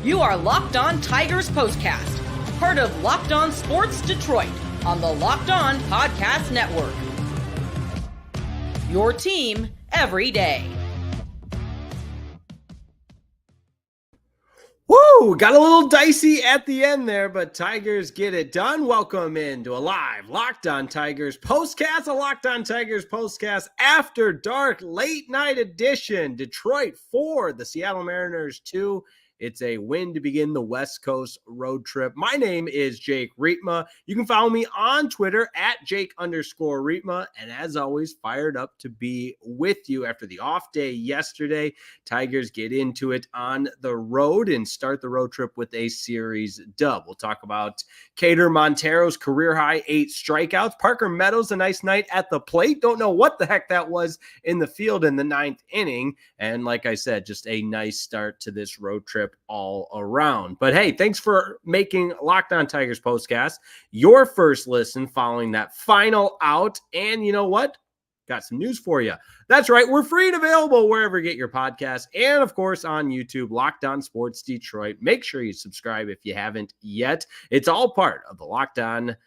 You are Locked On Tigers Postcast, part of Locked On Sports Detroit on the Locked On Podcast Network. Your team every day. Woo! Got a little dicey at the end there, but Tigers get it done. Welcome into a live Locked On Tigers postcast, a Locked On Tigers postcast after dark, late night edition. Detroit 4, the Seattle Mariners 2. It's a win to begin the West Coast road trip. My name is Jake Rietma. You can follow me on Twitter at Jake_Rietma. And as always, fired up to be with you after the off day yesterday. Tigers get into it on the road and start the road trip with a series dub. We'll talk about Keider Montero's career high 8 strikeouts. Parker Meadows, a nice night at the plate. Don't know what the heck that was in the field in the 9th inning. And like I said, just a nice start to this road trip all around. But hey, thanks for making Locked On Tigers postcast your first listen following that final out. And you know what? Got some news for you. That's right. We're free and available wherever you get your podcasts. And of course on YouTube, Locked On Sports Detroit. Make sure you subscribe if you haven't yet. It's all part of the Locked On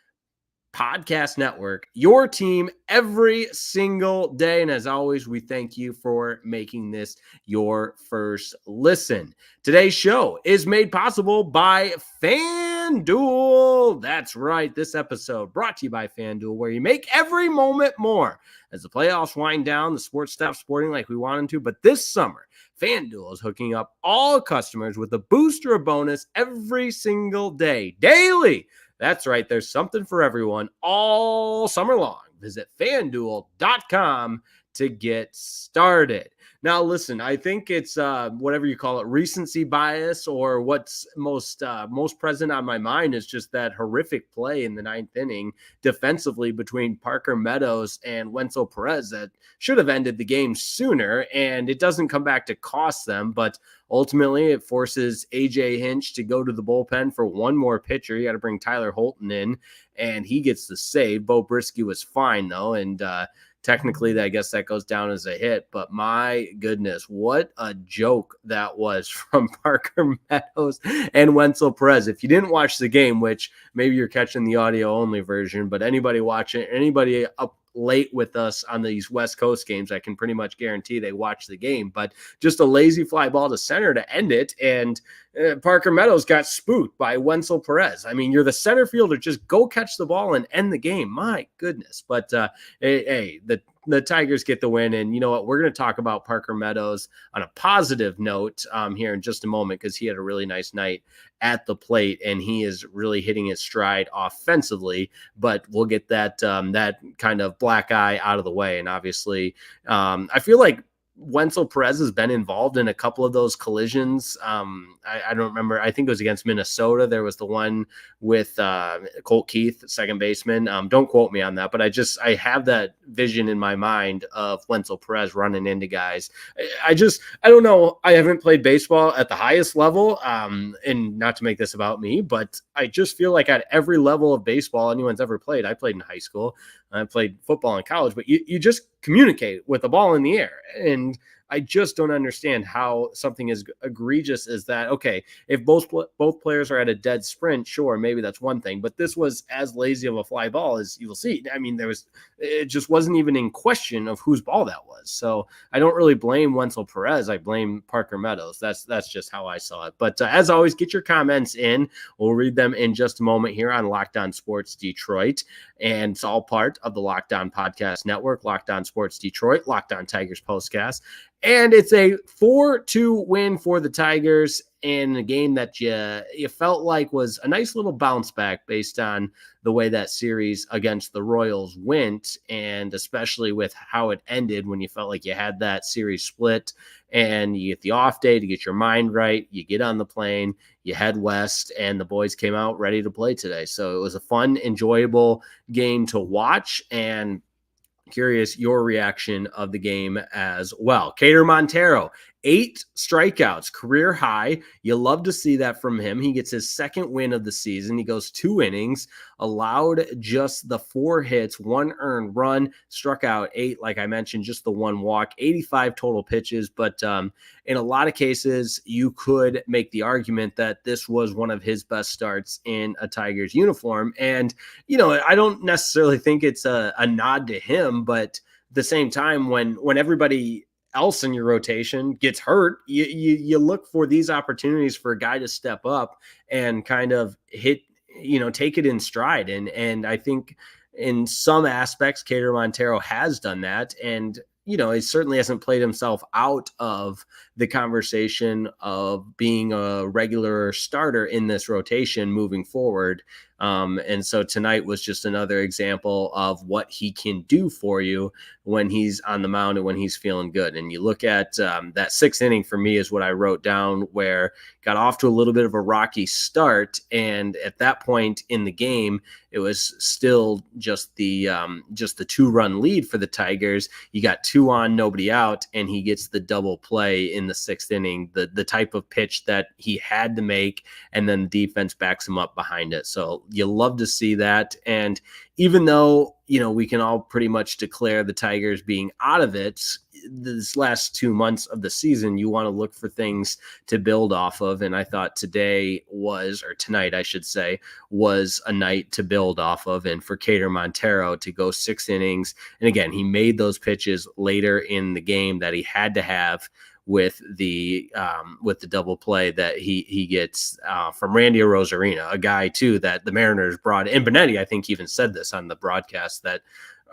Podcast Network, your team every single day. And as always, we thank you for making this your first listen. Today's show is made possible by FanDuel. That's right. This episode brought to you by FanDuel, where you make every moment more. As the playoffs wind down, the sports stop sporting like we want them to. But this summer, FanDuel is hooking up all customers with a booster of bonus every single day, daily. That's right. There's something for everyone all summer long. Visit FanDuel.com to get started. Now, listen, I think it's whatever you call it, recency bias, or what's most present on my mind is just that horrific play in the 9th inning defensively between Parker Meadows and Wenzel Perez that should have ended the game sooner, and it doesn't come back to cost them, but ultimately it forces AJ Hinch to go to the bullpen for one more pitcher. You got to bring Tyler Holton in, and he gets the save. Beau Brieske was fine, though, and technically, I guess that goes down as a hit, but my goodness, what a joke that was from Parker Meadows and Wenzel Perez. If you didn't watch the game, which maybe you're catching the audio only version, but anybody watching, anybody up late with us on these West Coast games, I can pretty much guarantee they watch the game. But just a lazy fly ball to center to end it, and Parker Meadows got spooked by Wenzel Perez. I mean, you're the center fielder, just go catch the ball and end the game. My goodness. But hey, the Tigers get the win, and you know what? We're going to talk about Parker Meadows on a positive note here in just a moment, because he had a really nice night at the plate, and he is really hitting his stride offensively. But we'll get that that kind of black eye out of the way. And obviously, I feel like Wenzel Perez has been involved in a couple of those collisions. I don't remember. I think it was against Minnesota. There was the one with Colt Keith, second baseman. Don't quote me on that, but I have that vision in my mind of Wenzel Perez running into guys. I don't know. I haven't played baseball at the highest level, and not to make this about me, but I just feel like at every level of baseball anyone's ever played, I played in high school, I played football in college, but you just communicate with the ball in the air. And I just don't understand how something as egregious as that. Okay, if both players are at a dead sprint, sure, maybe that's one thing. But this was as lazy of a fly ball as you will see. I mean, it just wasn't even in question of whose ball that was. So I don't really blame Wenzel Perez. I blame Parker Meadows. That's just how I saw it. But as always, get your comments in. We'll read them in just a moment here on Locked On Sports Detroit. And it's all part of the Locked On Podcast Network, Locked On Sports Detroit, Locked On Tigers postcast. And it's a 4-2 win for the Tigers in a game that you felt like was a nice little bounce back based on the way that series against the Royals went, and especially with how it ended when you felt like you had that series split and you get the off day to get your mind right. You get on the plane, you head west, and the boys came out ready to play today. So it was a fun, enjoyable game to watch, and curious your reaction of the game as well. Keider Montero, 8 strikeouts, career high. You love to see that from him. He gets his second win of the season. He goes 2 innings, allowed just the 4 hits, 1 earned run, struck out 8, like I mentioned, just the 1 walk, 85 total pitches. But in a lot of cases, you could make the argument that this was one of his best starts in a Tigers uniform. And, I don't necessarily think it's a nod to him, but at the same time, when everybody else in your rotation gets hurt, you look for these opportunities for a guy to step up and kind of hit, take it in stride. And I think in some aspects, Keider Montero has done that. And, he certainly hasn't played himself out of the conversation of being a regular starter in this rotation moving forward. And so tonight was just another example of what he can do for you when he's on the mound and when he's feeling good. And you look at that 6th inning for me is what I wrote down, where got off to a little bit of a rocky start. And at that point in the game, it was still just the 2-run lead for the Tigers. You got 2 on, nobody out, and he gets the double play in the 6th inning, the type of pitch that he had to make, and then the defense backs him up behind it. So you love to see that. And even though, we can all pretty much declare the Tigers being out of it this last 2 months of the season, you want to look for things to build off of. And I thought tonight, I should say, was a night to build off of. And for Keider Montero to go 6 innings. And again, he made those pitches later in the game that he had to have with the double play that he gets from Randy Arozarena, a guy too that the Mariners brought in. Benetti, I think, even said this on the broadcast, that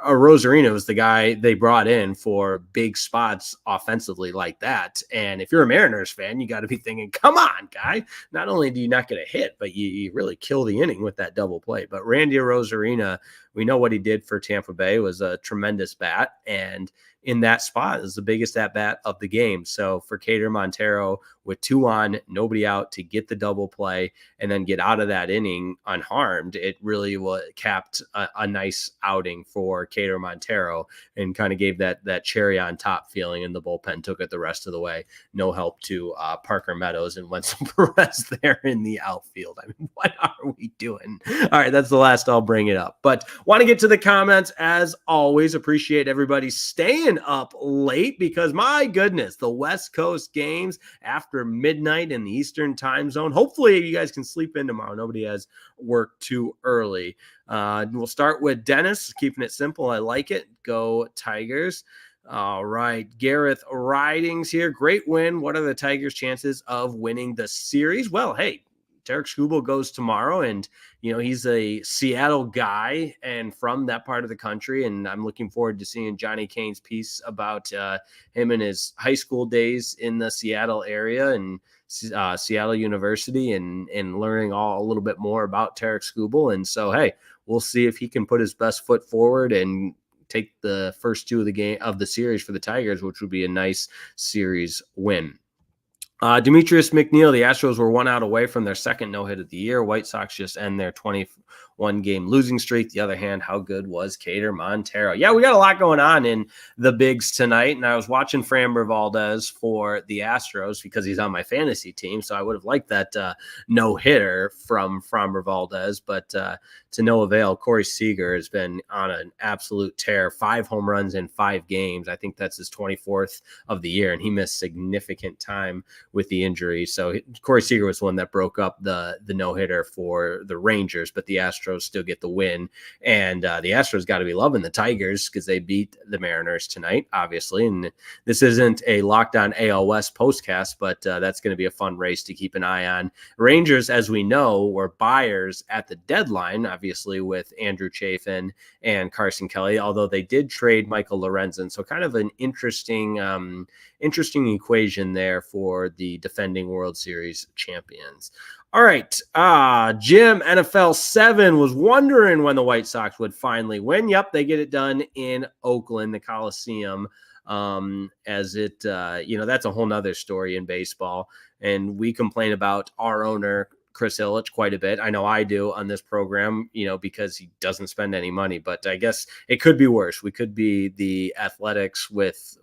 Arozarena was the guy they brought in for big spots offensively like that. And if you're a Mariners fan, you got to be thinking, come on, guy. Not only do you not get a hit, but you really kill the inning with that double play. But Randy Arozarena, we know what he did for Tampa Bay, was a tremendous bat. And in that spot is the biggest at bat of the game. So for Keider Montero, with 2 on, nobody out, to get the double play and then get out of that inning unharmed, it really capped a nice outing for Keider Montero and kind of gave that cherry on top feeling. And the bullpen took it the rest of the way. No help to Parker Meadows and Wenzel Perez there in the outfield. I mean, what are we doing? All right, that's the last I'll bring it up. But want to get to the comments as always. Appreciate everybody staying up late, because my goodness, the West Coast games after midnight in the Eastern time zone. Hopefully you guys can sleep in tomorrow. Nobody has work too early. We'll start with Dennis, keeping it simple. I like it. Go Tigers. All right. Gareth Ridings here. Great win. What are the Tigers' chances of winning the series? Well, hey, Tarik Skubal goes tomorrow, and he's a Seattle guy and from that part of the country, and I'm looking forward to seeing Johnny Kane's piece about him and his high school days in the Seattle area and Seattle University, and learning a little bit more about Tarik Skubal. And so, hey, we'll see if he can put his best foot forward and take the first 2 of the series for the Tigers, which would be a nice series win. Demetrius McNeil, the Astros were 1 out away from their second no-hit of the year. White Sox just end their 21-game losing streak. The other hand, how good was Keider Montero? Yeah, we got a lot going on in the bigs tonight, and I was watching Framber Valdez for the Astros because he's on my fantasy team, so I would have liked that no-hitter from Framber Valdez, but to no avail. Corey Seager has been on an absolute tear, 5 home runs in 5 games. I think that's his 24th of the year, and he missed significant time with the injury. So Corey Seager was the one that broke up the no-hitter for the Rangers, but the Astros still get the win. And the Astros got to be loving the Tigers because they beat the Mariners tonight, obviously. And this isn't a Locked On AL West postcast, but that's going to be a fun race to keep an eye on. Rangers, as we know, were buyers at the deadline, obviously, with Andrew Chafin and Carson Kelly, although they did trade Michael Lorenzen. So kind of an interesting equation there for the defending World Series champions. All right. Jim, NFL 7 was wondering when the White Sox would finally win. Yep, they get it done in Oakland, the Coliseum. That's a whole nother story in baseball. And we complain about our owner Chris Ilitch quite a bit. I know I do on this program, because he doesn't spend any money, but I guess it could be worse. We could be the Athletics with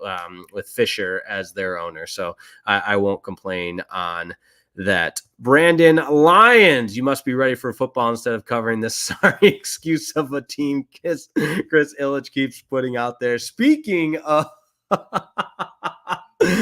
Fisher as their owner. So I won't complain on that. Brandon Lyons, you must be ready for football instead of covering this sorry excuse of a team Chris Ilitch keeps putting out there. Speaking of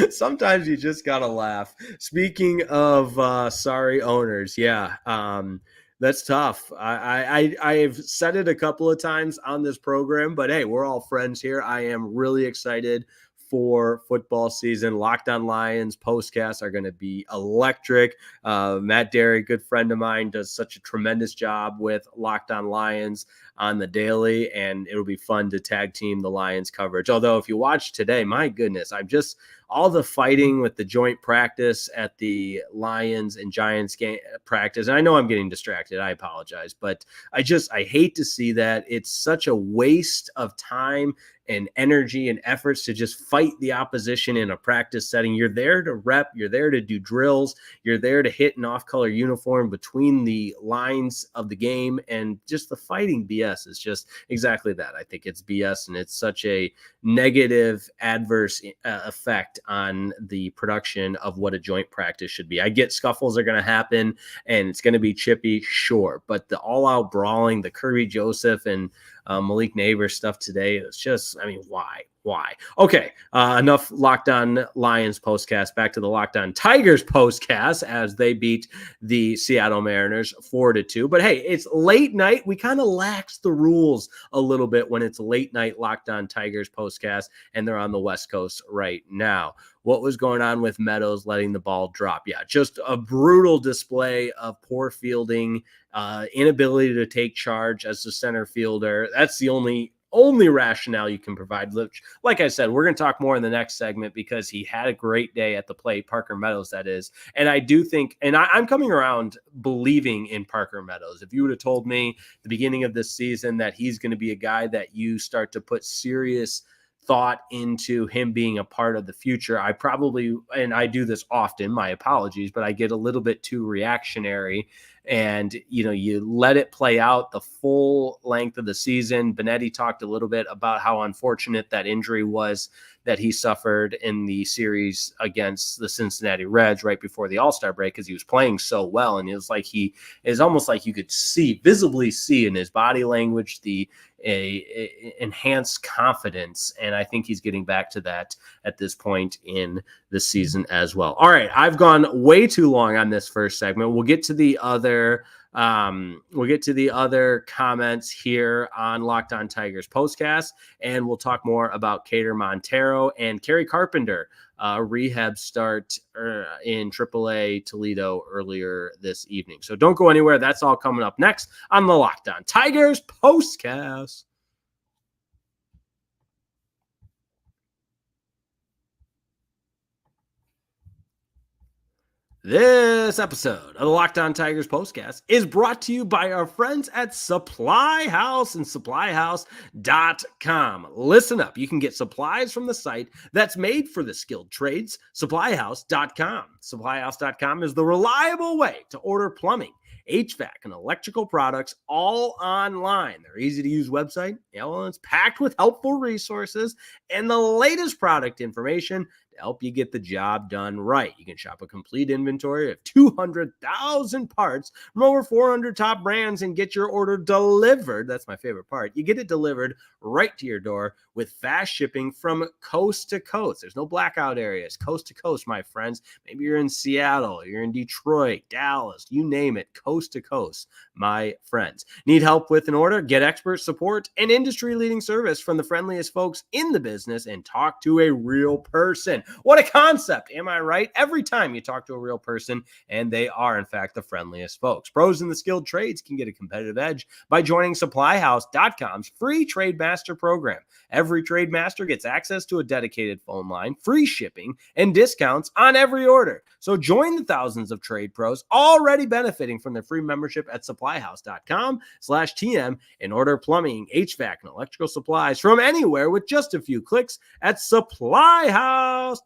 sometimes you just gotta laugh. Speaking of sorry owners, that's tough. I've said it a couple of times on this program, but hey, we're all friends here. I am really excited for football season. Locked On Lions postcasts are going to be electric. Matt Derry, good friend of mine, does such a tremendous job with Locked On Lions on the daily, and it'll be fun to tag team the Lions coverage. Although if you watch today, my goodness, all the fighting with the joint practice at the Lions and Giants game practice. And I know I'm getting distracted. I apologize, but I hate to see that. It's such a waste of time and energy and efforts to just fight the opposition in a practice setting. You're there to rep, you're there to do drills, you're there to hit an off-color uniform between the lines of the game, and just the fighting BS is just exactly that. I think it's BS, and it's such a negative, adverse effect on the production of what a joint practice should be. I get scuffles are going to happen, and it's going to be chippy, sure, but the all-out brawling, the Kirby Joseph and Malik Neighbors stuff today, it's just, why? Okay, enough Locked On Lions postcast. Back to the Locked On Tigers postcast as they beat the Seattle Mariners 4-2. But hey, it's late night. We kind of lax the rules a little bit when it's late night Locked On Tigers postcast, and they're on the West Coast right now. What was going on with Meadows letting the ball drop? Yeah, just a brutal display of poor fielding, inability to take charge as the center fielder. That's the only rationale you can provide. Like I said, we're going to talk more in the next segment because he had a great day at the plate, Parker Meadows, that is. And I do think, and I'm coming around believing in Parker Meadows. If you would have told me at the beginning of this season that he's going to be a guy that you start to put serious thought into him being a part of the future, I probably, and I do this often, my apologies, but I get a little bit too reactionary, and you let it play out the full length of the season. Benetti talked a little bit about how unfortunate that injury was that he suffered in the series against the Cincinnati Reds right before the All-Star break, because he was playing so well, and it was almost like you could visibly see in his body language the enhanced confidence, and I think he's getting back to that at this point in the season as well. All right, I've gone way too long on this first segment. We'll get to the other comments here on Locked On Tigers postcast, and we'll talk more about Keider Montero and Kerry Carpenter, rehab start in AAA Toledo earlier this evening. So don't go anywhere. That's all coming up next on the Locked On Tigers postcast. This episode of the Locked On Tigers postcast is brought to you by our friends at Supply House and supplyhouse.com. Listen up. You can get supplies from the site that's made for the skilled trades, supplyhouse.com. Supplyhouse.com is the reliable way to order plumbing, HVAC, and electrical products all online. Their easy-to-use website, and it's packed with helpful resources and the latest product information to help you get the job done right. You can shop a complete inventory of 200,000 parts from over 400 top brands and get your order delivered. That's my favorite part. You get it delivered right to your door with fast shipping from coast to coast. There's no blackout areas. Coast to coast, my friends. Maybe you're in Seattle, you're in Detroit, Dallas, you name it. Coast to coast, my friends. Need help with an order? Get expert support and industry-leading service from the friendliest folks in the business and talk to a real person. What a concept, am I right? Every time you talk to a real person, and they are, in fact, the friendliest folks. Pros in the skilled trades can get a competitive edge by joining supplyhouse.com's free Trade Master program. Every Trade Master gets access to a dedicated phone line, free shipping, and discounts on every order. So join the thousands of trade pros already benefiting from their free membership at supplyhouse.com/TM and order plumbing, HVAC, and electrical supplies from anywhere with just a few clicks at supplyhouse.com.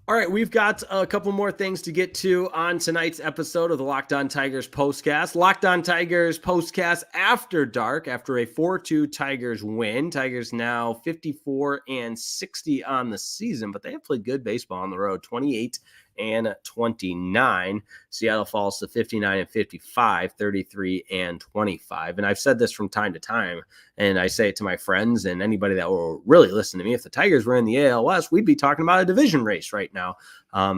All right, we've got a couple more things to get to on tonight's episode of the Locked On Tigers postcast. Locked On Tigers postcast after dark, after a 4-2 Tigers win. Tigers now 54-60 on the season, but they have played good baseball on the road, 28-29. Seattle falls to 59-55, 33-25. And I've said this from time to time, and I say it to my friends and anybody that will really listen to me. If the Tigers were in the AL West, we'd be talking about a division race right now,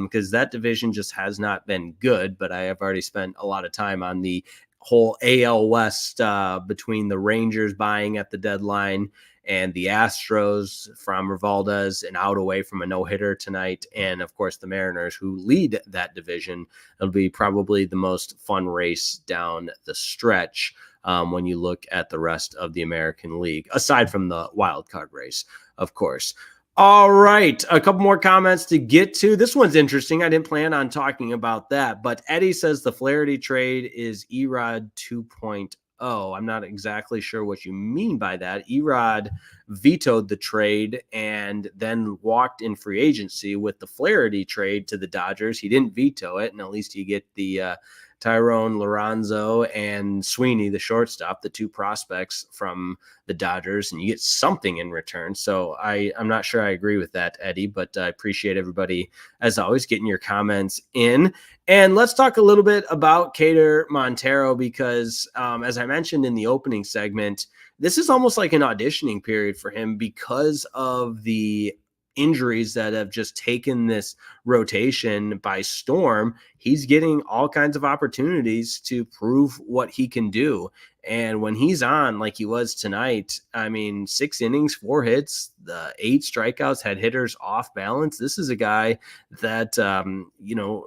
because that division just has not been good. But I have already spent a lot of time on the whole AL West between the Rangers buying at the deadline and the Astros from Valdez and out away from a no-hitter tonight. And, of course, the Mariners, who lead that division. It'll be probably the most fun race down the stretch when you look at the rest of the American League, aside from the wild card race, of course. All right, a couple more comments to get to. This one's interesting. I didn't plan on talking about that, but Eddie says the Flaherty trade is Erod 2.0. I'm not exactly sure what you mean by that. Erod vetoed the trade and then walked in free agency with the Flaherty trade to the Dodgers. He didn't veto it, and at least you get the Tyrone Lorenzo and Sweeney, the shortstop, the two prospects from the Dodgers, and you get something in return. So I'm not sure I agree with that, Eddie, but I appreciate everybody, as always, getting your comments in. And let's talk a little bit about Keider Montero, because as I mentioned in the opening segment, this is almost like an auditioning period for him because of the injuries that have just taken this rotation by storm. He's getting all kinds of opportunities to prove what he can do. And when he's on like he was tonight, I mean, 6 innings, 4 hits, the 8 strikeouts, had hitters off balance. This is a guy that,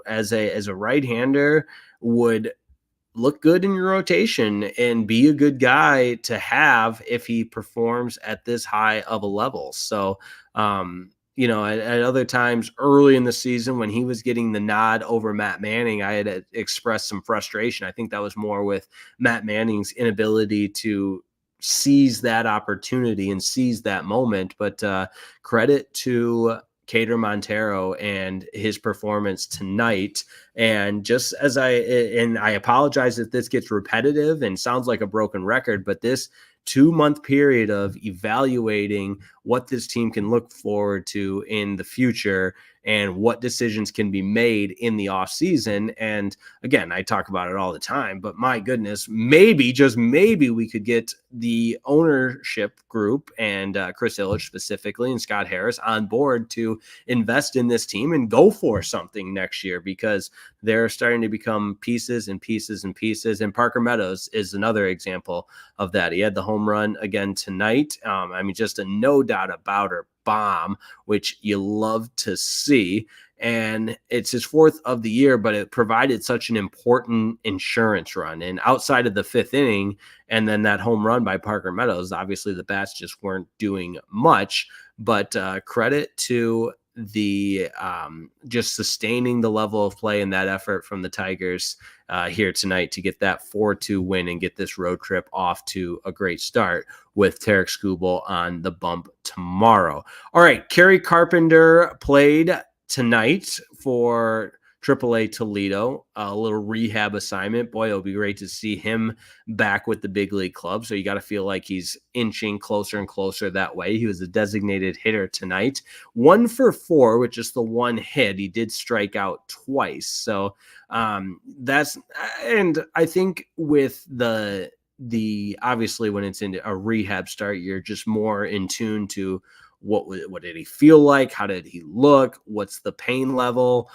as a right-hander would look good in your rotation and be a good guy to have if he performs at this high of a level. So, at other times early in the season when he was getting the nod over Matt Manning, I had expressed some frustration. I think that was more with Matt Manning's inability to seize that opportunity and seize that moment. But credit to Keider Montero and his performance tonight. And just as I apologize if this gets repetitive and sounds like a broken record, but this 2-month period of evaluating what this team can look forward to in the future and what decisions can be made in the offseason. And again, I talk about it all the time, but my goodness, maybe, just maybe, we could get the ownership group and Chris Ilitch specifically and Scott Harris on board to invest in this team and go for something next year, because they're starting to become pieces and pieces and pieces. And Parker Meadows is another example of that. He had the home run again tonight. Just a no doubt about it bomb, which you love to see. And it's his 4th of the year, but it provided such an important insurance run. And outside of the 5th inning and then that home run by Parker Meadows, obviously the bats just weren't doing much. But credit to the just sustaining the level of play and that effort from the Tigers here tonight to get that 4-2 win and get this road trip off to a great start with Tarek Skubal on the bump tomorrow. All right, Kerry Carpenter played tonight for AAA Toledo, a little rehab assignment. Boy, it'll be great to see him back with the big league club. So you got to feel like he's inching closer and closer that way. He was a designated hitter tonight, 1 for 4 with just the 1 hit. He did strike out twice. So and I think with the obviously when it's in a rehab start, you're just more in tune to what did he feel like? How did he look? What's the pain level?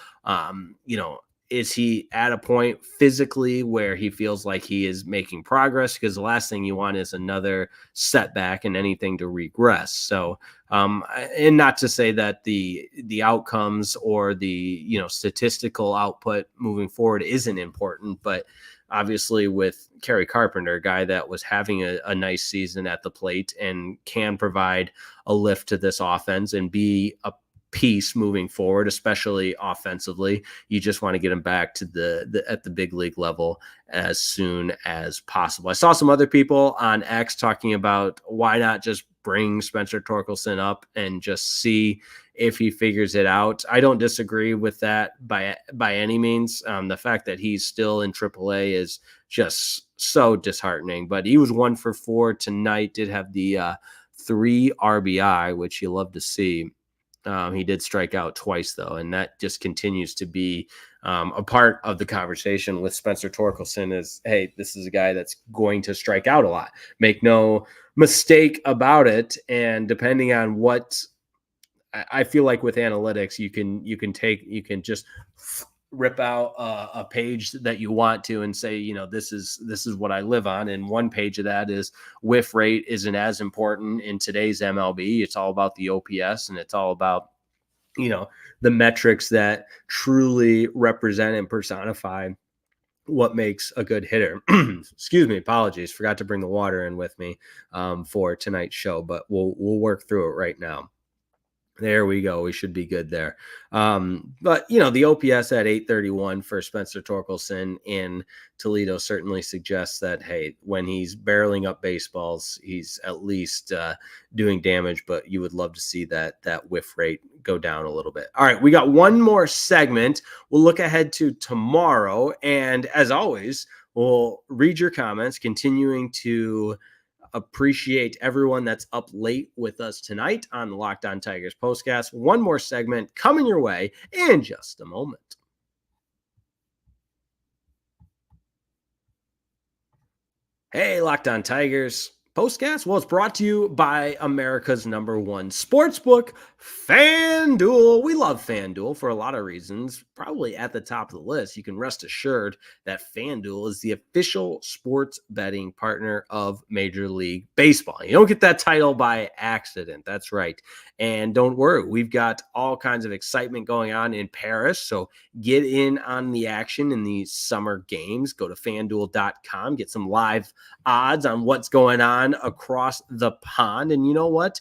Is he at a point physically where he feels like he is making progress? Because the last thing you want is another setback and anything to regress. So, and not to say that the outcomes or the, statistical output moving forward isn't important, but obviously with Kerry Carpenter, a guy that was having a nice season at the plate and can provide a lift to this offense and be a piece moving forward, especially offensively. You just want to get him back to at the big league level as soon as possible. I saw some other people on X talking about why not just bring Spencer Torkelson up and just see if he figures it out. I don't disagree with that by any means. The fact that he's still in AAA is just so disheartening, but he was 1 for 4 tonight, did have the 3 RBI, which you love to see. He did strike out twice, though, and that just continues to be a part of the conversation with Spencer Torkelson is, hey, this is a guy that's going to strike out a lot. Make no mistake about it. And depending on what I feel like with analytics, you can just rip out a page that you want to and say, this is what I live on. And one page of that is whiff rate isn't as important in today's MLB. It's all about the OPS, and it's all about, the metrics that truly represent and personify what makes a good hitter. Excuse me. Apologies. Forgot to bring the water in with me for tonight's show, but we'll work through it right now. There we go. We should be good there. But, the OPS at 831 for Spencer Torkelson in Toledo certainly suggests that, hey, when he's barreling up baseballs, he's at least doing damage, but you would love to see that whiff rate go down a little bit. All right, we got one more segment. We'll look ahead to tomorrow. And as always, we'll read your comments, continuing to appreciate everyone that's up late with us tonight on the Locked On Tigers postcast. One more segment coming your way in just a moment. Hey, Locked On Tigers postcast. Well, it's brought to you by America's #1 sportsbook, FanDuel. We love FanDuel for a lot of reasons. Probably at the top of the list, you can rest assured that FanDuel is the official sports betting partner of Major League Baseball. You don't get that title by accident. That's right. And don't worry, we've got all kinds of excitement going on in Paris. So get in on the action in these summer games. Go to FanDuel.com, get some live odds on what's going on across the pond. And you know what?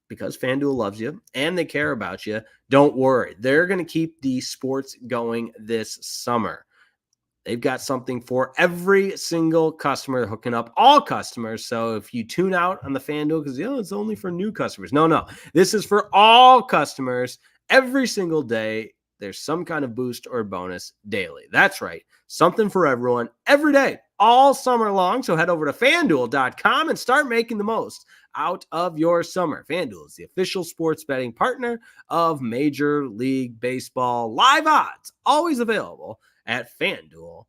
Because FanDuel loves you and they care about you, don't worry. They're going to keep the sports going this summer. They've got something for every single customer, hooking up all customers. So if you tune out on the FanDuel because it's only for new customers. No. This is for all customers every single day. There's some kind of boost or bonus daily. That's right. Something for everyone every day, all summer long. So head over to FanDuel.com and start making the most out of your summer. FanDuel is the official sports betting partner of Major League Baseball. Live odds always available at FanDuel.com.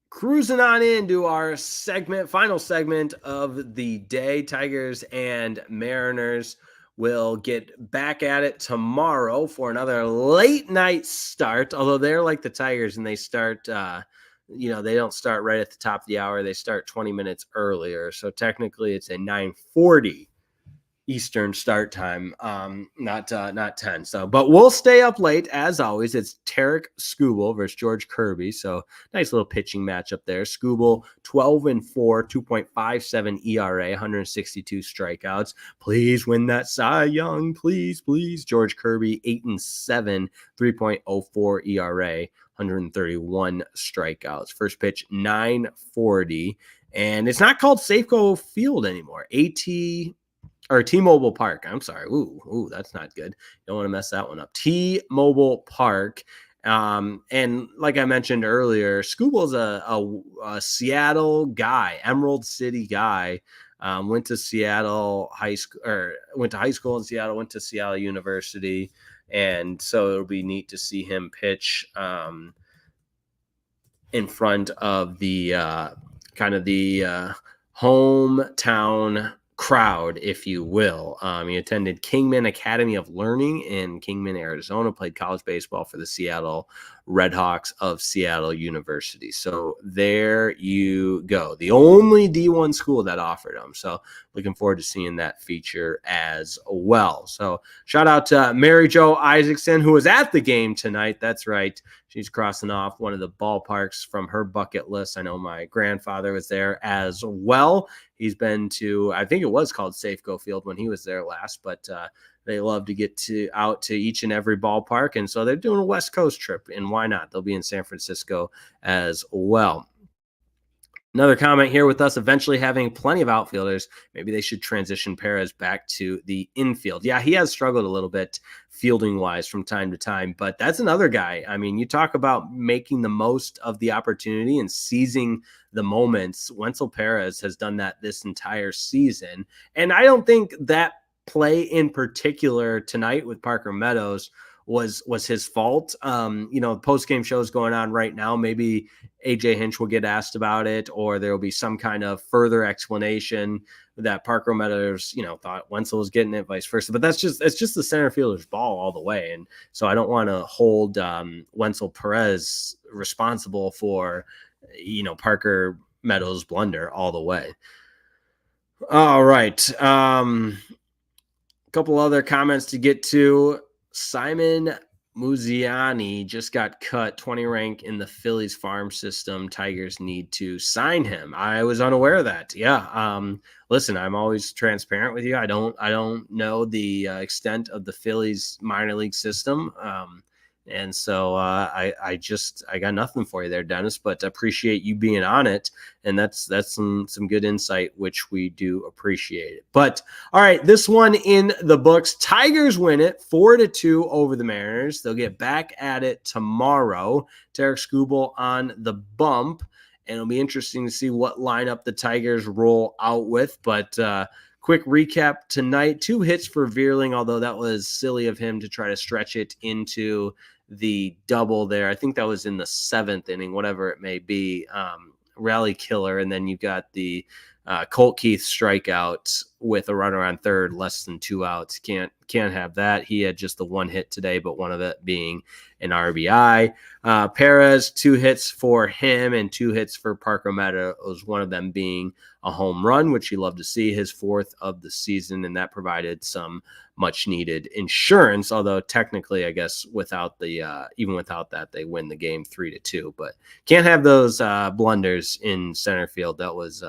Cruising on into our final segment of the day. Tigers and Mariners will get back at it tomorrow for another late night start. Although they're like the Tigers and they start, they don't start right at the top of the hour. They start 20 minutes earlier. So technically it's a 9:40 Eastern start time, not 10. So, but we'll stay up late as always. It's Tarek Skubal versus George Kirby. So nice little pitching matchup there. Skubal 12-4, 2.57 ERA, 162 strikeouts. Please win that Cy Young, please. George Kirby 8-7, 3.04 ERA, 131 strikeouts. First pitch 9:40, and it's not called Safeco Field anymore. T-Mobile Park. I'm sorry. Ooh, that's not good. Don't want to mess that one up. T-Mobile Park. And like I mentioned earlier, Skubal's a Seattle guy, Emerald City guy. Went to Seattle high school, or went to high school in Seattle, went to Seattle University. And so it'll be neat to see him pitch in front of the kind of the hometown crowd, if you will. He attended Kingman Academy of Learning in Kingman, Arizona, played college baseball for the Seattle Redhawks of Seattle University. So there you go. The only D1 school that offered him. So looking forward to seeing that feature as well. So shout out to Mary Jo Isaacson, who was at the game tonight. That's right. She's crossing off one of the ballparks from her bucket list. I know my grandfather was there as well. He's been to, I think it was called Safeco Field when he was there last, but they love to get out to each and every ballpark. And so they're doing a West Coast trip, and why not? They'll be in San Francisco as well. Another comment here with us eventually having plenty of outfielders. Maybe they should transition Perez back to the infield. Yeah, he has struggled a little bit fielding wise from time to time, but that's another guy. I mean, you talk about making the most of the opportunity and seizing the moments. Wenzel Perez has done that this entire season. And I don't think that play in particular tonight with Parker Meadows was his fault. The post-game show is going on right now. Maybe AJ Hinch will get asked about it, or there will be some kind of further explanation that Parker Meadows, thought Wenzel was getting it, vice versa. But it's just the center fielder's ball all the way. And so I don't want to hold Wenzel Perez responsible for, Parker Meadows' blunder all the way. All right. A couple other comments to get to. Simon Muziani just got cut 20 rank in the Phillies farm system. Tigers need to sign him. I was unaware of that. Yeah. Listen, I'm always transparent with you. I don't know the extent of the Phillies minor league system. And so I got nothing for you there, Dennis, but appreciate you being on it. And that's some good insight, which we do appreciate it. But all right, this one in the books. Tigers win it 4-2 over the Mariners. They'll get back at it tomorrow. Tarek Skubal on the bump. And it'll be interesting to see what lineup the Tigers roll out with. But quick recap tonight, 2 hits for Veerling, although that was silly of him to try to stretch it into the double there. I think that was in the 7th inning, whatever it may be. Raley killer, and then you got the Colt Keith strikeout with a runner on third, less than 2 outs. Can't have that. He had just the 1 hit today, but one of it being an RBI. Perez, 2 hits for him and 2 hits for Parker Meadows, one of them being a home run, which you love to see, his 4th of the season, and that provided some much needed insurance, although technically, I guess, even without that, they win the game 3-2, but can't have those blunders in center field. That was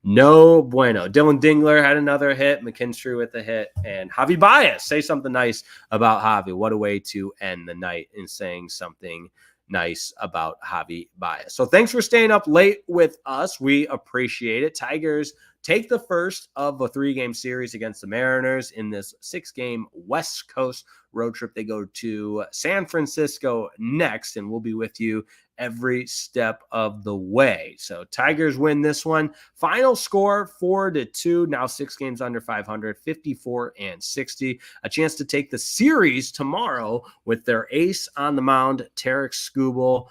no bueno. Dylan Dingler had another hit, McKinstry with a hit, and Javi Baez. Say something nice about Javi. What a way to end the night in saying something nice about Javi Baez. So thanks for staying up late with us. We appreciate it. Tigers take the first of a 3-game series against the Mariners in this 6-game West Coast road trip. They go to San Francisco next, and we'll be with you every step of the way. So Tigers win this one. Final score 4-2. Now 6 games under 500, 54-60. A chance to take the series tomorrow with their ace on the mound, Tarek Skubal,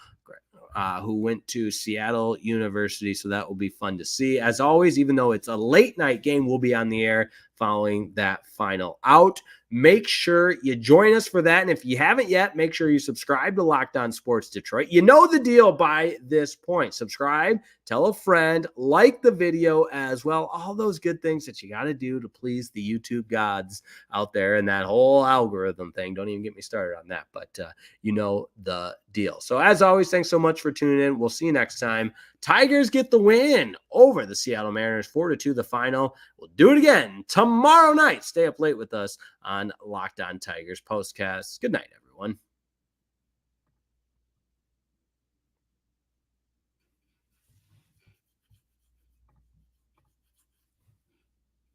who went to Seattle University. So that will be fun to see. As always, even though it's a late night game, we'll be on the air following that final out. Make sure you join us for that. And if you haven't yet, make sure you subscribe to Locked On Sports Detroit. You know the deal by this point. Subscribe, tell a friend, like the video as well. All those good things that you got to do to please the YouTube gods out there and that whole algorithm thing. Don't even get me started on that, but you know the deal. So as always, thanks so much for tuning in. We'll see you next time. Tigers get the win over the Seattle Mariners, 4-2 the final. We'll do it again tomorrow night. Stay up late with us on Locked On Tigers Postcast. Good night, everyone.